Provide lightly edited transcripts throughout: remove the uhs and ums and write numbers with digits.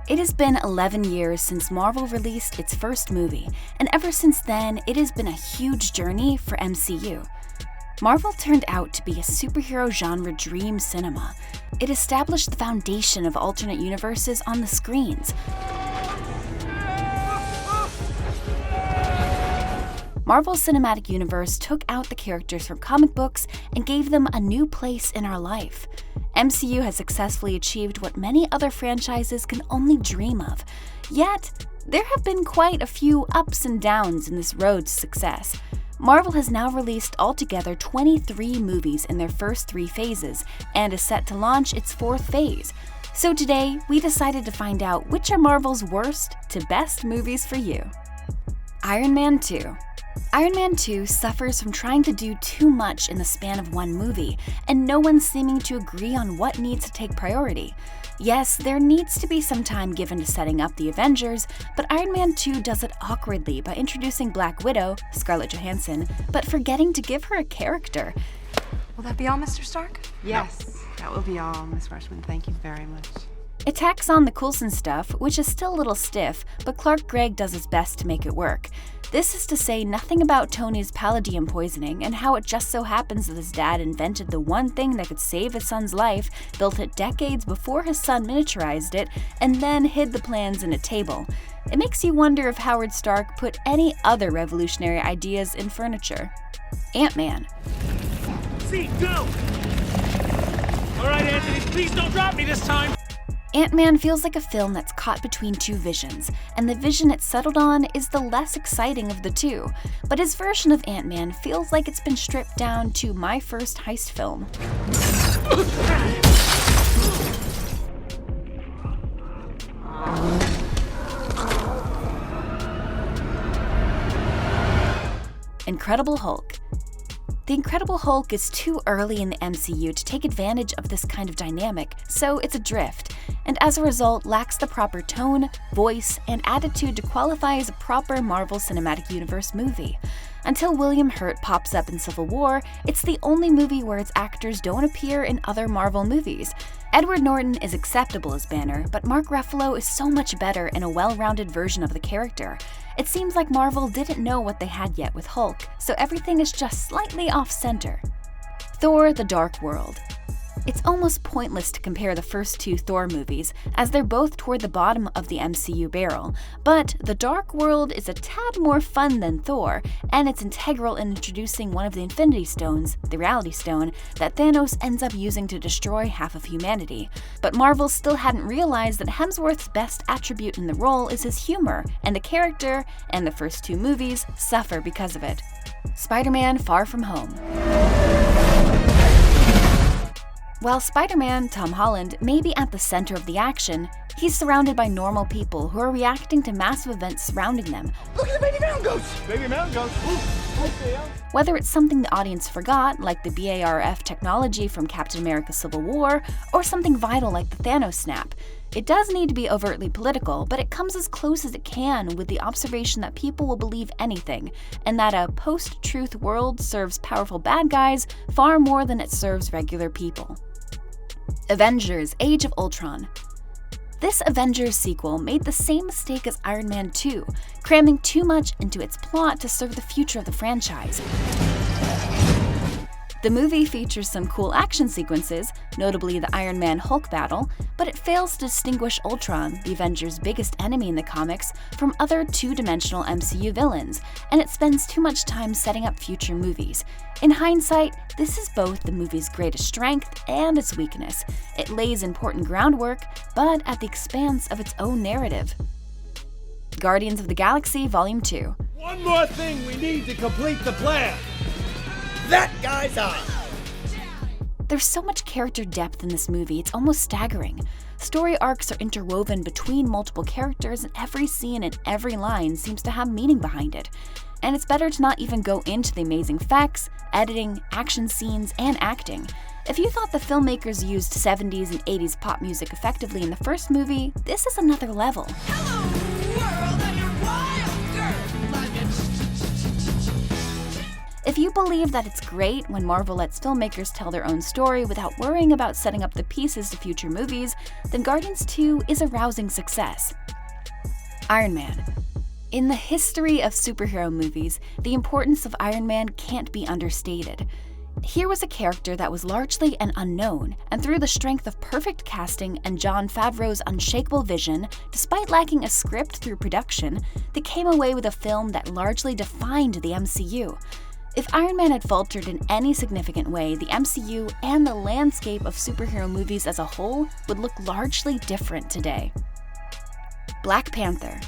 It has been 11 years since Marvel released its first movie, and ever since then, it has been a huge journey for MCU. Marvel turned out to be a superhero genre dream cinema. It established the foundation of alternate universes on the screens. Marvel's cinematic universe took out the characters from comic books and gave them a new place in our life. MCU has successfully achieved what many other franchises can only dream of. Yet, there have been quite a few ups and downs in this road to success. Marvel has now released altogether 23 movies in their first 3 phases and is set to launch its 4th phase. So today, we decided to find out which are Marvel's worst to best movies for you. Iron Man 2. Iron Man 2 suffers from trying to do too much in the span of one movie, and no one's seeming to agree on what needs to take priority. Yes, there needs to be some time given to setting up the Avengers, but Iron Man 2 does it awkwardly by introducing Black Widow, Scarlett Johansson, but forgetting to give her a character. Will that be all, Mr. Stark? Yes, that will be all, Miss Rushman. Thank you very much. It tacks on the Coulson stuff, which is still a little stiff, but Clark Gregg does his best to make it work. This is to say nothing about Tony's palladium poisoning and how it just so happens that his dad invented the one thing that could save his son's life, built it decades before his son miniaturized it, and then hid the plans in a table. It makes you wonder if Howard Stark put any other revolutionary ideas in furniture. Ant-Man. See, go! All right, Anthony, please don't drop me this time! Ant-Man feels like a film that's caught between two visions, and the vision it's settled on is the less exciting of the two. But his version of Ant-Man feels like it's been stripped down to my first heist film. Incredible Hulk. The Incredible Hulk is too early in the MCU to take advantage of this kind of dynamic, so it's adrift, and as a result lacks the proper tone, voice, and attitude to qualify as a proper Marvel Cinematic Universe movie. Until William Hurt pops up in Civil War, it's the only movie where its actors don't appear in other Marvel movies. Edward Norton is acceptable as Banner, but Mark Ruffalo is so much better in a well-rounded version of the character. It seems like Marvel didn't know what they had yet with Hulk, so everything is just slightly off-center. Thor: The Dark World. It's almost pointless to compare the first 2 Thor movies, as they're both toward the bottom of the MCU barrel, but The Dark World is a tad more fun than Thor, and it's integral in introducing one of the Infinity Stones, the Reality Stone, that Thanos ends up using to destroy half of humanity. But Marvel still hadn't realized that Hemsworth's best attribute in the role is his humor, and the character, and the first 2 movies, suffer because of it. Spider-Man: Far From Home. While Spider-Man, Tom Holland, may be at the center of the action, he's surrounded by normal people who are reacting to massive events surrounding them. Look at the baby mountain goats! Baby mountain goats! Whether it's something the audience forgot, like the BARF technology from Captain America: Civil War, or something vital like the Thanos snap, it does need to be overtly political, but it comes as close as it can with the observation that people will believe anything, and that a post-truth world serves powerful bad guys far more than it serves regular people. Avengers: Age of Ultron. This Avengers sequel made the same mistake as Iron Man 2, cramming too much into its plot to serve the future of the franchise. The movie features some cool action sequences, notably the Iron Man-Hulk battle, but it fails to distinguish Ultron, the Avengers' biggest enemy in the comics, from other two-dimensional MCU villains, and it spends too much time setting up future movies. In hindsight, this is both the movie's greatest strength and its weakness. It lays important groundwork, but at the expense of its own narrative. Guardians of the Galaxy Volume 2. One more thing we need to complete the plan! That guy's eye! There's so much character depth in this movie, it's almost staggering. Story arcs are interwoven between multiple characters, and every scene and every line seems to have meaning behind it. And it's better to not even go into the amazing effects, editing, action scenes, and acting. If you thought the filmmakers used 70s and 80s pop music effectively in the first movie, this is another level. If you believe that it's great when Marvel lets filmmakers tell their own story without worrying about setting up the pieces to future movies, then Guardians 2 is a rousing success. Iron Man. In the history of superhero movies, the importance of Iron Man can't be understated. Here was a character that was largely an unknown, and through the strength of perfect casting and Jon Favreau's unshakable vision, despite lacking a script through production, they came away with a film that largely defined the MCU. If Iron Man had faltered in any significant way, the MCU and the landscape of superhero movies as a whole would look largely different today. Black Panther.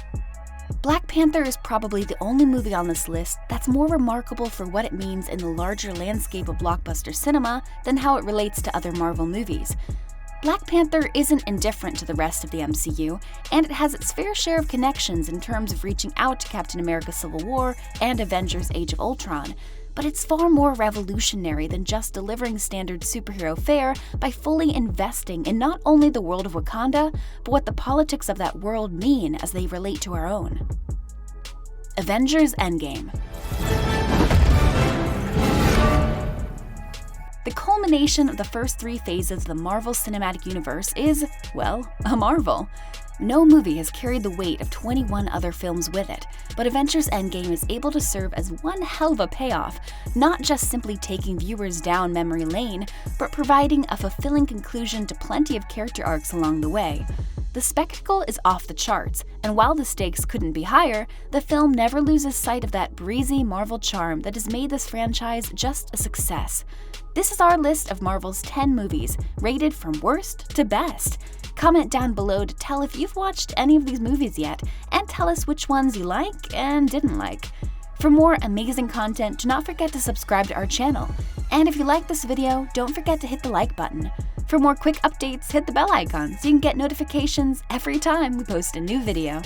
Black Panther is probably the only movie on this list that's more remarkable for what it means in the larger landscape of blockbuster cinema than how it relates to other Marvel movies. Black Panther isn't indifferent to the rest of the MCU, and it has its fair share of connections in terms of reaching out to Captain America: Civil War and Avengers: Age of Ultron, but it's far more revolutionary than just delivering standard superhero fare by fully investing in not only the world of Wakanda, but what the politics of that world mean as they relate to our own. Avengers: Endgame. The culmination of the first 3 phases of the Marvel Cinematic Universe is, well, a marvel. No movie has carried the weight of 21 other films with it, but Avengers: Endgame is able to serve as one hell of a payoff, not just simply taking viewers down memory lane, but providing a fulfilling conclusion to plenty of character arcs along the way. The spectacle is off the charts, and while the stakes couldn't be higher, the film never loses sight of that breezy Marvel charm that has made this franchise just a success. This is our list of Marvel's 10 movies, rated from worst to best. Comment down below to tell if you've watched any of these movies yet, and tell us which ones you like and didn't like. For more amazing content, do not forget to subscribe to our channel. And if you like this video, don't forget to hit the like button. For more quick updates, hit the bell icon so you can get notifications every time we post a new video.